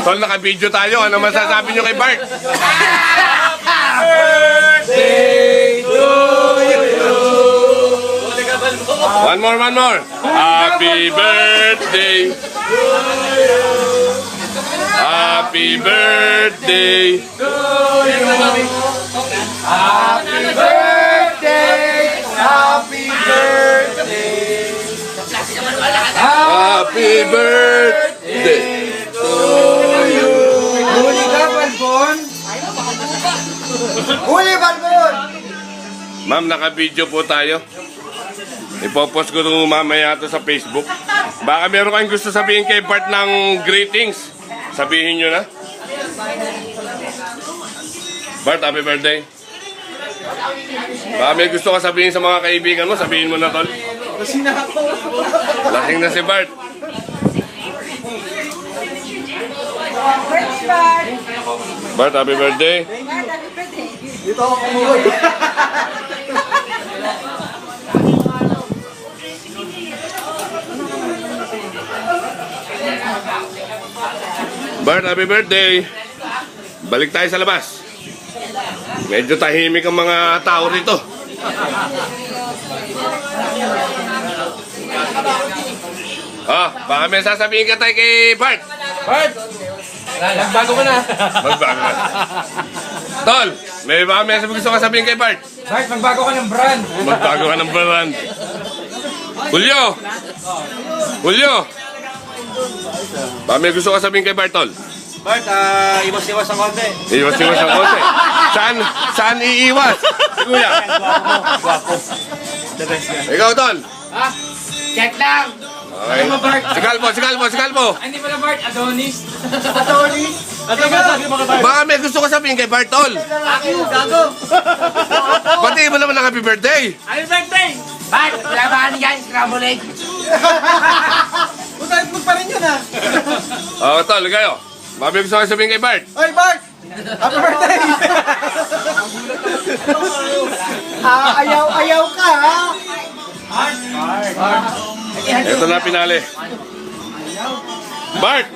Tol, naka-video tayo. Ano masasabi nyo kay Bart? Birthday to you. One more. Happy birthday. Happy birthday. Happy birthday. Happy birthday. Happy birthday. Huli ka, Balbon. Huli, Balbon. Ma'am, naka-video po tayo. Ipopost ko rin mamaya ito sa Facebook. Baka meron kayong gusto sabihin kay Bart ng greetings. Sabihin nyo na. Bart, happy birthday. Baka may gusto ka sabihin sa mga kaibigan mo, sabihin mo na, tol. Lasing na ako. Lasing na si Bart. Bart, happy birthday. Dito ako kumuhod. Bart, happy birthday. Balik tayo sa labas. Medyo tahimik ang mga tao rito. Baka may sasabihin ka tayo kay Bart. Bart! Magbago ka na. Magbago ka. Tol, baka may gusto ka sabihin kay Bart. Bart, magbago ka ng brand. Magbago ka ng brand. Julio! Baka may gusto ka sabihin kay Bart, tol. Bart, iwas-iwas ang konti. Iwas-iwas ang konti. Saan iiwas? Kuya. The best guy. Ikaw, tol. Ha? Check lang! Okay. Sigalpo. Hindi pala Bart, Adonis. Adonis? Baka may gusto ka sabihin kay Bart, tol. Ako, gago! Pati mo naman ng happy birthday. Happy birthday! Bart, labahan yan, scramble egg. Puta, pa rin yun ah. Tol, kayo. Baka may gusto ka sabihin kay Bart. Oy, Bart! Happy birthday! Ayaw ka ha? Ito na pinali. Bart!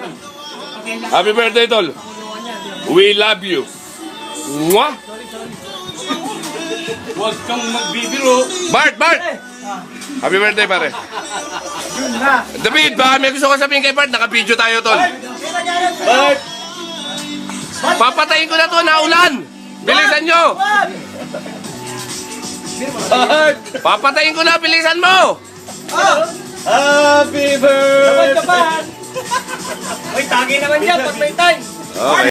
Happy birthday, tol. We love you. Mwah! Huwag kang magbibiro. Bart! Happy birthday, pare. Yun na. David, baka may gusto ka sabihin kay Bart. Naka-video tayo, tol. Bart! Papatayin ko na to, naulan. Bilisan nyo. Bart! Papatayin ko na, bilisan mo. Happy birthday! Uy, tagay naman yan pag may time. Okay.